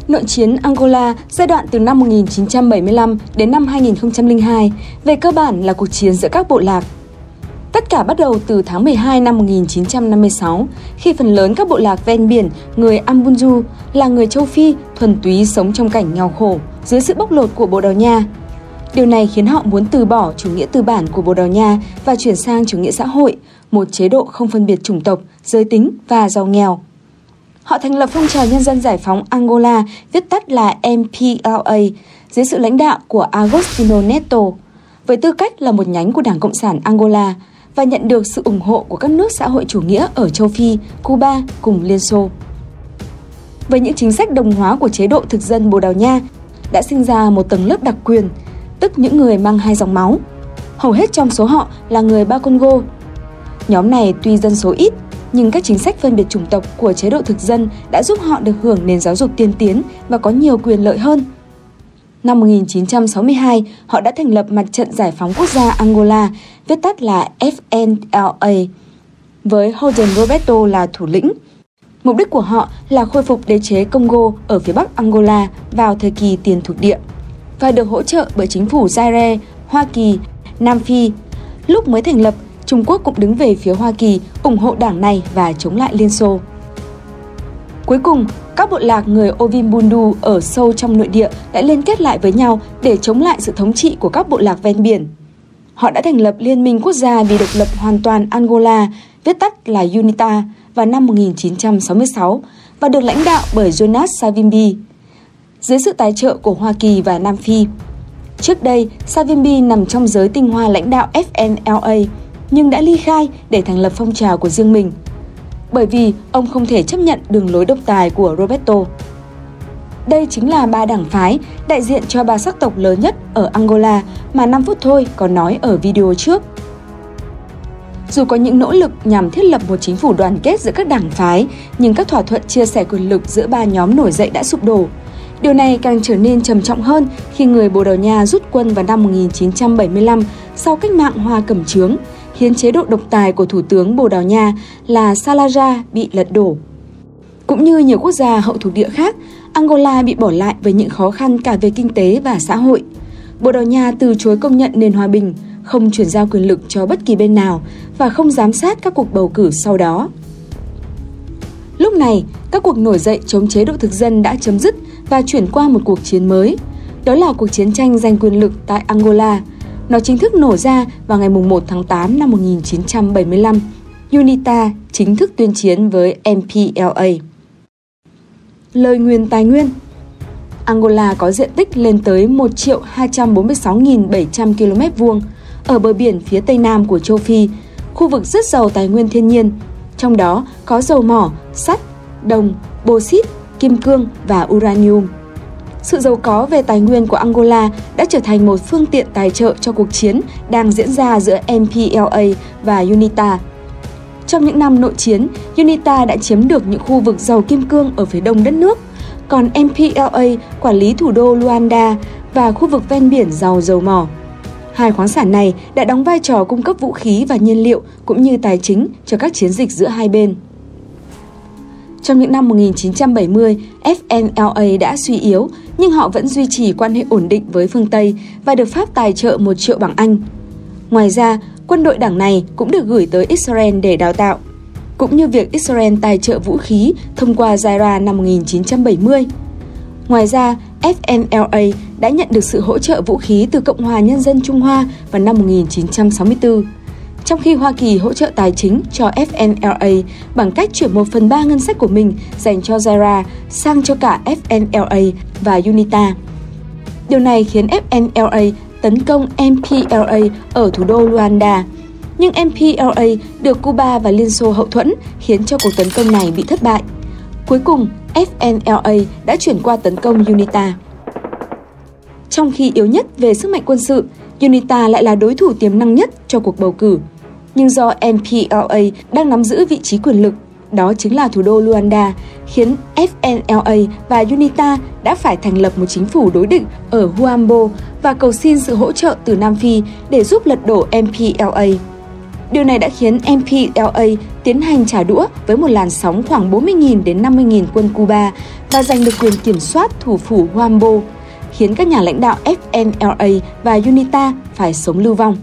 Nội chiến Angola giai đoạn từ năm 1975 đến năm 2002 về cơ bản là cuộc chiến giữa các bộ lạc. Tất cả bắt đầu từ tháng 12 năm 1956, khi phần lớn các bộ lạc ven biển người Ambundu là người châu Phi thuần túy sống trong cảnh nghèo khổ dưới sự bóc lột của Bồ Đào Nha. Điều này khiến họ muốn từ bỏ chủ nghĩa tư bản của Bồ Đào Nha và chuyển sang chủ nghĩa xã hội, một chế độ không phân biệt chủng tộc, giới tính và giàu nghèo. Họ thành lập phong trào nhân dân giải phóng Angola, viết tắt là MPLA, dưới sự lãnh đạo của Agostinho Neto, với tư cách là một nhánh của Đảng Cộng sản Angola và nhận được sự ủng hộ của các nước xã hội chủ nghĩa ở châu Phi, Cuba cùng Liên Xô. Với những chính sách đồng hóa của chế độ thực dân Bồ Đào Nha, đã sinh ra một tầng lớp đặc quyền, tức những người mang hai dòng máu. Hầu hết trong số họ là người Ba Congo. Nhóm này tuy dân số ít, nhưng các chính sách phân biệt chủng tộc của chế độ thực dân đã giúp họ được hưởng nền giáo dục tiên tiến và có nhiều quyền lợi hơn. Năm 1962, họ đã thành lập Mặt trận Giải phóng Quốc gia Angola, viết tắt là FNLA, với João Roberto là thủ lĩnh. Mục đích của họ là khôi phục đế chế Congo ở phía bắc Angola vào thời kỳ tiền thuộc địa và được hỗ trợ bởi chính phủ Zaire, Hoa Kỳ, Nam Phi. Lúc mới thành lập, Trung Quốc cũng đứng về phía Hoa Kỳ, ủng hộ đảng này và chống lại Liên Xô. Cuối cùng, các bộ lạc người Ovimbundu ở sâu trong nội địa đã liên kết lại với nhau để chống lại sự thống trị của các bộ lạc ven biển. Họ đã thành lập Liên minh Quốc gia vì độc lập hoàn toàn Angola, viết tắt là UNITA, vào năm 1966 và được lãnh đạo bởi Jonas Savimbi, dưới sự tài trợ của Hoa Kỳ và Nam Phi. Trước đây, Savimbi nằm trong giới tinh hoa lãnh đạo FNLA, nhưng đã ly khai để thành lập phong trào của riêng mình, bởi vì ông không thể chấp nhận đường lối độc tài của Roberto. Đây chính là ba đảng phái đại diện cho ba sắc tộc lớn nhất ở Angola mà 5 phút thôi có nói ở video trước. Dù có những nỗ lực nhằm thiết lập một chính phủ đoàn kết giữa các đảng phái, nhưng các thỏa thuận chia sẻ quyền lực giữa ba nhóm nổi dậy đã sụp đổ. Điều này càng trở nên trầm trọng hơn khi người Bồ Đào Nha rút quân vào năm 1975 sau cách mạng Hoa Cẩm Chướng, khiến chế độ độc tài của Thủ tướng Bồ Đào Nha là Salazar bị lật đổ. Cũng như nhiều quốc gia hậu thuộc địa khác, Angola bị bỏ lại với những khó khăn cả về kinh tế và xã hội. Bồ Đào Nha từ chối công nhận nền hòa bình, không chuyển giao quyền lực cho bất kỳ bên nào và không giám sát các cuộc bầu cử sau đó. Lúc này, các cuộc nổi dậy chống chế độ thực dân đã chấm dứt và chuyển qua một cuộc chiến mới. Đó là cuộc chiến tranh giành quyền lực tại Angola. Nó chính thức nổ ra vào ngày 1 tháng 8 năm 1975. UNITA chính thức tuyên chiến với MPLA. Lời nguyền tài nguyên. Angola có diện tích lên tới 1.246.700 km2 ở bờ biển phía tây nam của châu Phi, khu vực rất giàu tài nguyên thiên nhiên, trong đó có dầu mỏ, sắt, đồng, bauxit, kim cương và uranium. Sự giàu có về tài nguyên của Angola đã trở thành một phương tiện tài trợ cho cuộc chiến đang diễn ra giữa MPLA và UNITA. Trong những năm nội chiến, UNITA đã chiếm được những khu vực giàu kim cương ở phía đông đất nước, còn MPLA quản lý thủ đô Luanda và khu vực ven biển giàu dầu mỏ. Hai khoáng sản này đã đóng vai trò cung cấp vũ khí và nhiên liệu cũng như tài chính cho các chiến dịch giữa hai bên. Trong những năm 1970, FNLA đã suy yếu, nhưng họ vẫn duy trì quan hệ ổn định với phương Tây và được Pháp tài trợ 1 triệu bảng Anh. Ngoài ra, quân đội đảng này cũng được gửi tới Israel để đào tạo, cũng như việc Israel tài trợ vũ khí thông qua Zaire năm 1970. Ngoài ra, FNLA đã nhận được sự hỗ trợ vũ khí từ Cộng hòa Nhân dân Trung Hoa vào năm 1964, trong khi Hoa Kỳ hỗ trợ tài chính cho FNLA bằng cách chuyển 1/3 ngân sách của mình dành cho Zaire sang cho cả FNLA và UNITA. Điều này khiến FNLA tấn công MPLA ở thủ đô Luanda, nhưng MPLA được Cuba và Liên Xô hậu thuẫn khiến cho cuộc tấn công này bị thất bại. Cuối cùng, FNLA đã chuyển qua tấn công UNITA. Trong khi yếu nhất về sức mạnh quân sự, UNITA lại là đối thủ tiềm năng nhất cho cuộc bầu cử. Nhưng do MPLA đang nắm giữ vị trí quyền lực, đó chính là thủ đô Luanda, khiến FNLA và UNITA đã phải thành lập một chính phủ đối địch ở Huambo và cầu xin sự hỗ trợ từ Nam Phi để giúp lật đổ MPLA. Điều này đã khiến MPLA tiến hành trả đũa với một làn sóng khoảng 40.000 đến 50.000 quân Cuba và giành được quyền kiểm soát thủ phủ Huambo, khiến các nhà lãnh đạo FNLA và UNITA phải sống lưu vong.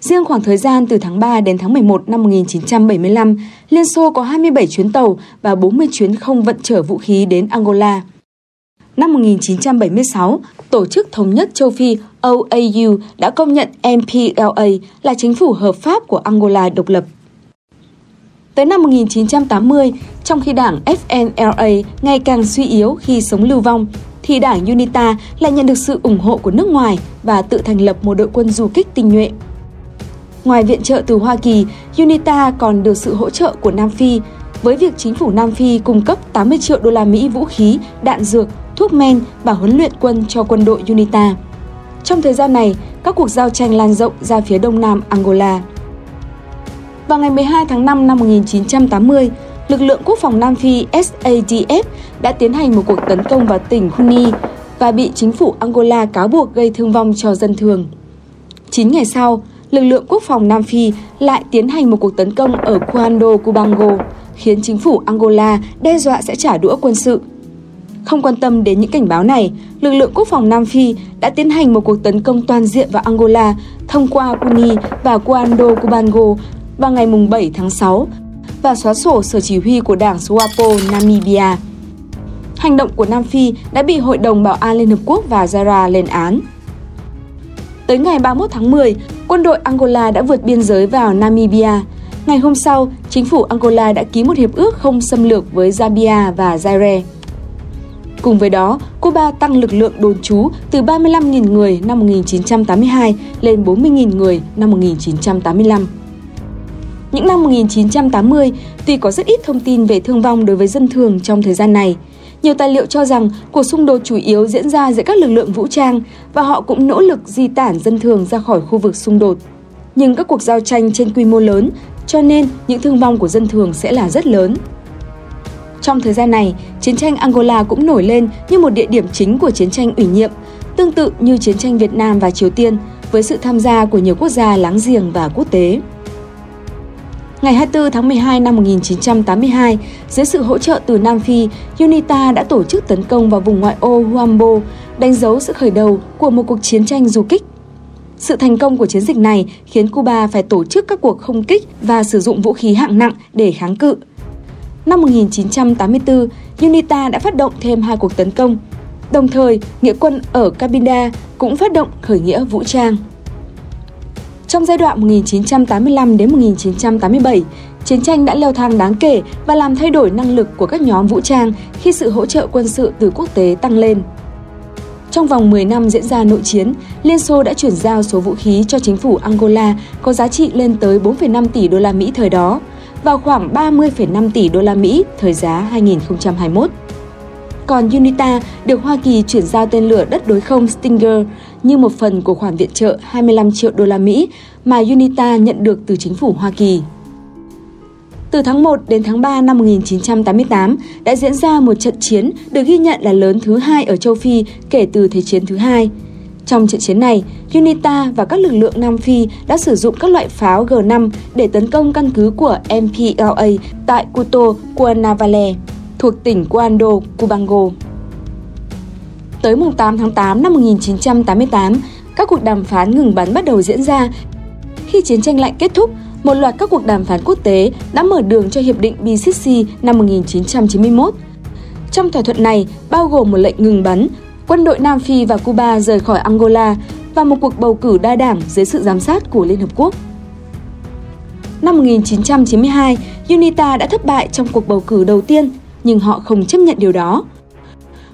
Riêng khoảng thời gian từ tháng 3 đến tháng 11 năm 1975, Liên Xô có 27 chuyến tàu và 40 chuyến không vận chở vũ khí đến Angola. Năm 1976, Tổ chức Thống nhất Châu Phi OAU đã công nhận MPLA là chính phủ hợp pháp của Angola độc lập. Tới năm 1980, trong khi đảng FNLA ngày càng suy yếu khi sống lưu vong, thì đảng UNITA lại nhận được sự ủng hộ của nước ngoài và tự thành lập một đội quân du kích tinh nhuệ. Ngoài viện trợ từ Hoa Kỳ, UNITA còn được sự hỗ trợ của Nam Phi, với việc chính phủ Nam Phi cung cấp 80 triệu đô la Mỹ vũ khí, đạn dược, thuốc men và huấn luyện quân cho quân đội UNITA. Trong thời gian này, các cuộc giao tranh lan rộng ra phía đông nam Angola. Vào ngày 12 tháng 5 năm 1980, lực lượng quốc phòng Nam Phi SADF đã tiến hành một cuộc tấn công vào tỉnh Huni và bị chính phủ Angola cáo buộc gây thương vong cho dân thường. 9 ngày sau, lực lượng quốc phòng Nam Phi lại tiến hành một cuộc tấn công ở Cuando Cubango, khiến chính phủ Angola đe dọa sẽ trả đũa quân sự. Không quan tâm đến những cảnh báo này, lực lượng quốc phòng Nam Phi đã tiến hành một cuộc tấn công toàn diện vào Angola thông qua Cuni và Cuando Cubango vào ngày 7 tháng 6 và xóa sổ sở chỉ huy của đảng SWAPO Namibia. Hành động của Nam Phi đã bị Hội đồng Bảo an Liên Hợp Quốc và Zara lên án. Tới ngày 31 tháng 10, quân đội Angola đã vượt biên giới vào Namibia. Ngày hôm sau, chính phủ Angola đã ký một hiệp ước không xâm lược với Zambia và Zaire. Cùng với đó, Cuba tăng lực lượng đồn trú từ 35.000 người năm 1982 lên 40.000 người năm 1985. Những năm 1980, tuy có rất ít thông tin về thương vong đối với dân thường trong thời gian này, nhiều tài liệu cho rằng cuộc xung đột chủ yếu diễn ra giữa các lực lượng vũ trang và họ cũng nỗ lực di tản dân thường ra khỏi khu vực xung đột. Nhưng các cuộc giao tranh trên quy mô lớn, cho nên những thương vong của dân thường sẽ là rất lớn. Trong thời gian này, chiến tranh Angola cũng nổi lên như một địa điểm chính của chiến tranh ủy nhiệm, tương tự như chiến tranh Việt Nam và Triều Tiên, với sự tham gia của nhiều quốc gia láng giềng và quốc tế. Ngày 24 tháng 12 năm 1982, dưới sự hỗ trợ từ Nam Phi, UNITA đã tổ chức tấn công vào vùng ngoại ô Huambo, đánh dấu sự khởi đầu của một cuộc chiến tranh du kích. Sự thành công của chiến dịch này khiến Cuba phải tổ chức các cuộc không kích và sử dụng vũ khí hạng nặng để kháng cự. Năm 1984, UNITA đã phát động thêm 2 cuộc tấn công. Đồng thời, nghĩa quân ở Cabinda cũng phát động khởi nghĩa vũ trang. Trong giai đoạn 1985 đến 1987, chiến tranh đã leo thang đáng kể và làm thay đổi năng lực của các nhóm vũ trang khi sự hỗ trợ quân sự từ quốc tế tăng lên. Trong vòng 10 năm diễn ra nội chiến, Liên Xô đã chuyển giao số vũ khí cho chính phủ Angola có giá trị lên tới 4,5 tỷ đô la Mỹ thời đó, vào khoảng 30,5 tỷ đô la Mỹ thời giá 2021. Còn UNITA được Hoa Kỳ chuyển giao tên lửa đất đối không Stinger như một phần của khoản viện trợ 25 triệu đô la Mỹ mà UNITA nhận được từ chính phủ Hoa Kỳ. Từ tháng 1 đến tháng 3 năm 1988 đã diễn ra một trận chiến được ghi nhận là lớn thứ 2 ở châu Phi kể từ Thế chiến thứ 2. Trong trận chiến này, UNITA và các lực lượng Nam Phi đã sử dụng các loại pháo G5 để tấn công căn cứ của MPLA tại Cuto Cuanavalle, thuộc tỉnh Cuando Cubango. Tới mùng 8 tháng 8 năm 1988, các cuộc đàm phán ngừng bắn bắt đầu diễn ra. Khi chiến tranh lạnh kết thúc, một loạt các cuộc đàm phán quốc tế đã mở đường cho Hiệp định BCC năm 1991. Trong thỏa thuận này bao gồm một lệnh ngừng bắn, quân đội Nam Phi và Cuba rời khỏi Angola và một cuộc bầu cử đa đảng dưới sự giám sát của Liên Hợp Quốc. Năm 1992, UNITA đã thất bại trong cuộc bầu cử đầu tiên, nhưng họ không chấp nhận điều đó.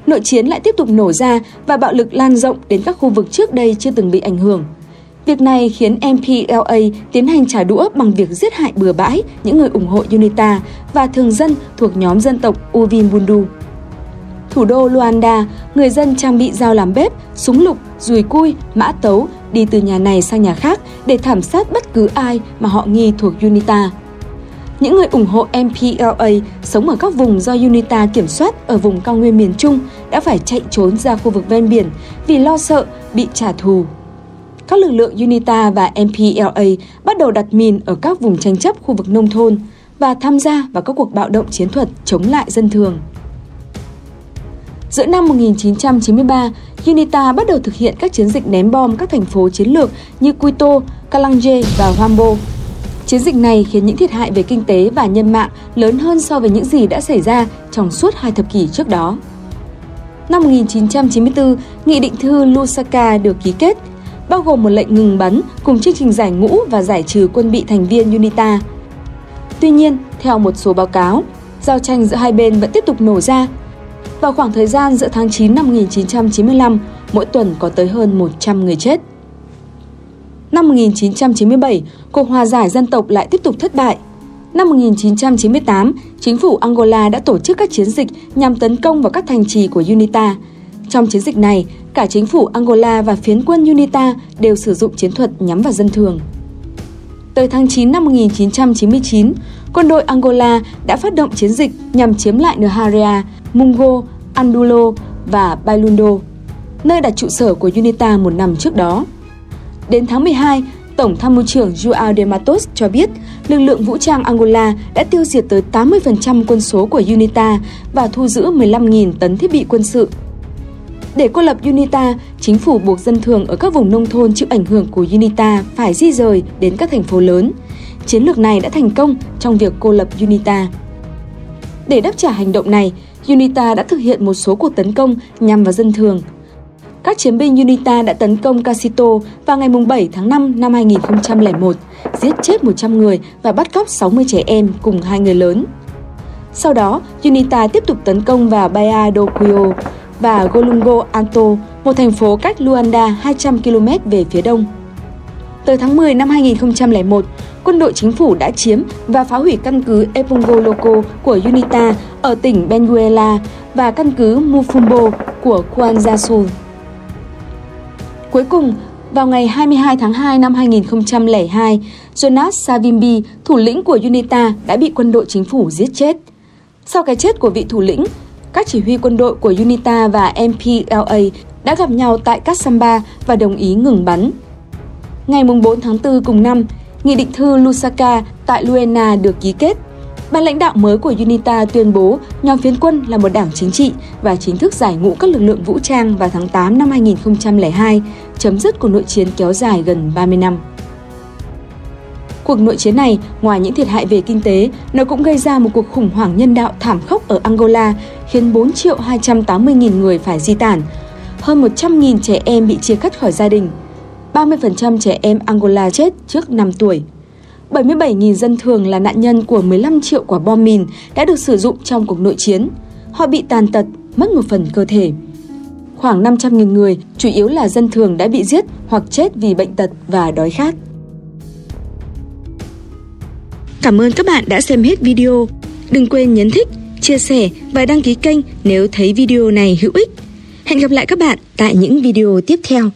Nội chiến lại tiếp tục nổ ra và bạo lực lan rộng đến các khu vực trước đây chưa từng bị ảnh hưởng. Việc này khiến MPLA tiến hành trả đũa bằng việc giết hại bừa bãi những người ủng hộ UNITA và thường dân thuộc nhóm dân tộc Uvimbundu. Thủ đô Luanda, người dân trang bị dao làm bếp, súng lục, dùi cui, mã tấu, đi từ nhà này sang nhà khác để thảm sát bất cứ ai mà họ nghi thuộc UNITA. Những người ủng hộ MPLA sống ở các vùng do UNITA kiểm soát ở vùng cao nguyên miền Trung đã phải chạy trốn ra khu vực ven biển vì lo sợ bị trả thù. Các lực lượng UNITA và MPLA bắt đầu đặt mìn ở các vùng tranh chấp khu vực nông thôn và tham gia vào các cuộc bạo động chiến thuật chống lại dân thường. Giữa năm 1993, UNITA bắt đầu thực hiện các chiến dịch ném bom các thành phố chiến lược như Quito, Calangé và Huambo. Chiến dịch này khiến những thiệt hại về kinh tế và nhân mạng lớn hơn so với những gì đã xảy ra trong suốt 2 thập kỷ trước đó. Năm 1994, Nghị định thư Lusaka được ký kết, bao gồm một lệnh ngừng bắn cùng chương trình giải ngũ và giải trừ quân bị thành viên UNITA. Tuy nhiên, theo một số báo cáo, giao tranh giữa hai bên vẫn tiếp tục nổ ra. Vào khoảng thời gian giữa tháng 9 năm 1995, mỗi tuần có tới hơn 100 người chết. Năm 1997, cuộc hòa giải dân tộc lại tiếp tục thất bại. Năm 1998, chính phủ Angola đã tổ chức các chiến dịch nhằm tấn công vào các thành trì của UNITA. Trong chiến dịch này, cả chính phủ Angola và phiến quân UNITA đều sử dụng chiến thuật nhắm vào dân thường. Tới tháng 9 năm 1999, quân đội Angola đã phát động chiến dịch nhằm chiếm lại Nharia, Mungo, Andulo và Bailundo, nơi đặt trụ sở của UNITA một năm trước đó. Đến tháng 12, Tổng tham mưu trưởng João de Matos cho biết lực lượng vũ trang Angola đã tiêu diệt tới 80% quân số của UNITA và thu giữ 15.000 tấn thiết bị quân sự. Để cô lập UNITA, chính phủ buộc dân thường ở các vùng nông thôn chịu ảnh hưởng của UNITA phải di rời đến các thành phố lớn. Chiến lược này đã thành công trong việc cô lập UNITA. Để đáp trả hành động này, UNITA đã thực hiện một số cuộc tấn công nhằm vào dân thường. Các chiến binh UNITA đã tấn công Casito vào ngày 7 tháng 5 năm 2001, giết chết 100 người và bắt cóc 60 trẻ em cùng 2 người lớn. Sau đó, UNITA tiếp tục tấn công vào Baía do Cuio và Golungo Alto, một thành phố cách Luanda 200 km về phía đông. Tới tháng 10 năm 2001, quân đội chính phủ đã chiếm và phá hủy căn cứ Epungo Loco của UNITA ở tỉnh Benguela và căn cứ Mufumbo của Kwanza Sul. Cuối cùng, vào ngày 22 tháng 2 năm 2002, Jonas Savimbi, thủ lĩnh của UNITA, đã bị quân đội chính phủ giết chết. Sau cái chết của vị thủ lĩnh, các chỉ huy quân đội của UNITA và MPLA đã gặp nhau tại Kasamba và đồng ý ngừng bắn. Ngày 4 tháng 4 cùng năm, Nghị định thư Lusaka tại Luena được ký kết. Ban lãnh đạo mới của UNITA tuyên bố nhóm phiến quân là một đảng chính trị và chính thức giải ngũ các lực lượng vũ trang vào tháng 8 năm 2002, chấm dứt cuộc nội chiến kéo dài gần 30 năm. Cuộc nội chiến này, ngoài những thiệt hại về kinh tế, nó cũng gây ra một cuộc khủng hoảng nhân đạo thảm khốc ở Angola, khiến 4.280.000 người phải di tản, hơn 100.000 trẻ em bị chia cắt khỏi gia đình. 30% trẻ em Angola chết trước 5 tuổi. 77.000 dân thường là nạn nhân của 15 triệu quả bom mìn đã được sử dụng trong cuộc nội chiến. Họ bị tàn tật, mất một phần cơ thể. Khoảng 500.000 người, chủ yếu là dân thường, đã bị giết hoặc chết vì bệnh tật và đói khát. Cảm ơn các bạn đã xem hết video. Đừng quên nhấn thích, chia sẻ và đăng ký kênh nếu thấy video này hữu ích. Hẹn gặp lại các bạn tại những video tiếp theo.